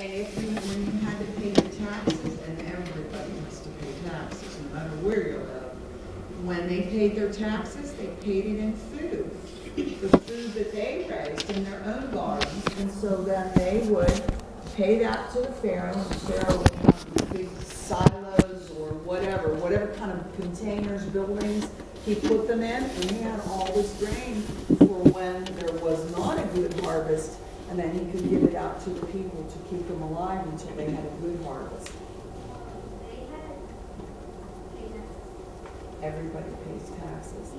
And if you, when you had to pay your taxes, and everybody has to pay taxes, no matter where you live, when they paid their taxes, they paid it in food. The food that they raised in their own gardens, and so then they would pay that to the Pharaoh, and the Pharaoh would have these big silos or whatever kind of containers, buildings, he put them in, and he had all this grain for when there was not a good harvest, and then he could give it out to the people to keep them alive until they had a good harvest. Everybody pays taxes.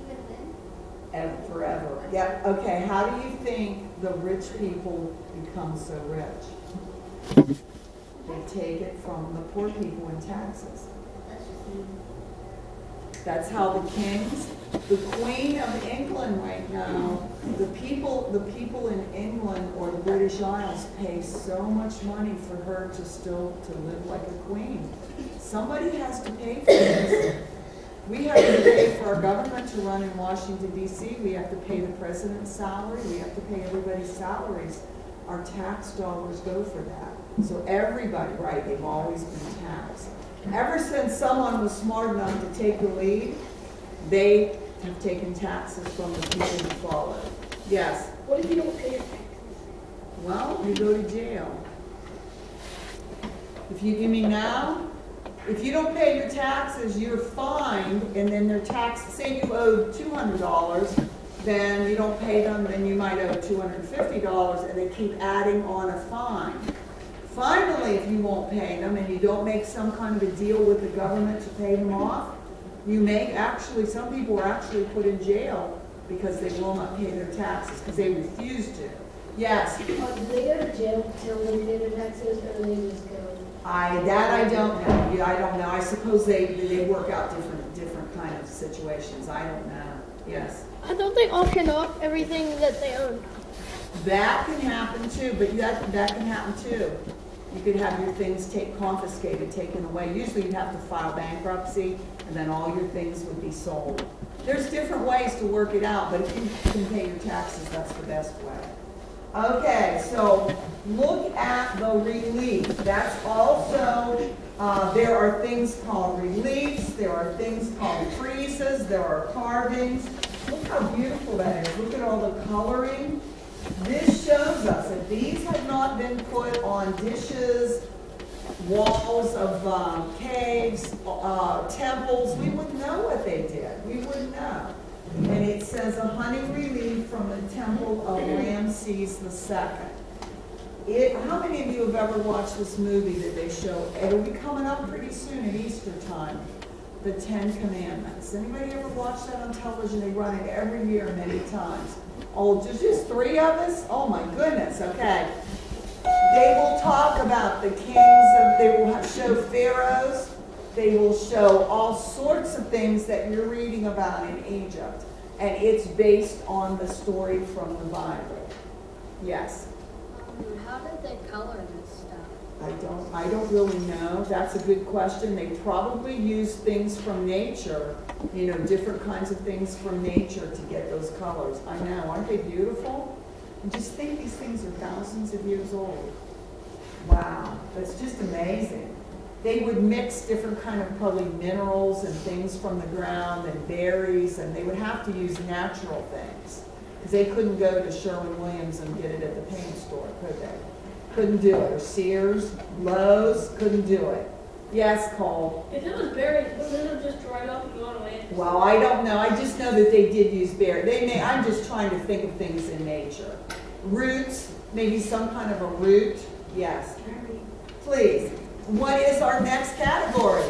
And forever. Yeah, okay, how do you think the rich people become so rich? They take it from the poor people in taxes. That's how the kings, the Queen of England right now, the people in England or the British Isles pay so much money for her to live like a queen. Somebody has to pay for this. We have to pay for our government to run in Washington, D.C. We have to pay the president's salary. We have to pay everybody's salaries. Our tax dollars go for that. So everybody, right, they've always been taxed. Ever since someone was smart enough to take the lead, they have taken taxes from the people who followed. Yes? What if you don't pay your taxes? Well, you go to jail. If you give me now, if you don't pay your taxes, you're fined, and then their tax, say you owe $200, then you don't pay them, then you might owe $250, and they keep adding on a fine. Finally, if you won't pay them and you don't make some kind of a deal with the government to pay them off, you may actually, some people are actually put in jail because they will not pay their taxes because they refuse to. Yes? Do they go to jail till they pay their taxes, or do they just go? That I don't know. Yeah, I don't know. I suppose they work out different kind of situations. I don't know. Yes? I don't they auction off everything that they own? That can happen too, but that can happen too. You could have your things confiscated, taken away. Usually you'd have to file bankruptcy, and then all your things would be sold. There's different ways to work it out, but if you can pay your taxes, that's the best way. Okay, so look at the relief. That's also, there are things called reliefs, there are things called friezes, there are carvings. Look how beautiful that is. Look at all the coloring. This shows us that these have not been put on dishes, walls of caves, temples. We wouldn't know what they did. We wouldn't know. And it says a honey relief from the temple of Ramses II. How many of you have ever watched this movie that they show? It'll be coming up pretty soon at Easter time. The Ten Commandments. Anybody ever watch that on television? They run it every year many times. Oh, just 3 of us? Oh my goodness, okay. They will talk about the kings, they will show pharaohs, they will show all sorts of things that you're reading about in Egypt. And it's based on the story from the Bible. Yes? How did they color this stuff? I don't really know. That's a good question. They probably use things from nature, different kinds of things from nature to get those colors. I know, aren't they beautiful? And just think these things are thousands of years old. Wow, that's just amazing. They would mix different kind of probably minerals and things from the ground and berries, and they would have to use natural things because they couldn't go to Sherwin-Williams and get it at the paint store, could they? Couldn't do it. Or Sears, Lowe's, couldn't do it. Yes, Cole? If it was buried, wouldn't it just dry up and go on land? Well, I don't know. I just know that they did use berry. I'm just trying to think of things in nature. Roots, maybe some kind of a root. Yes. Please. What is our next category?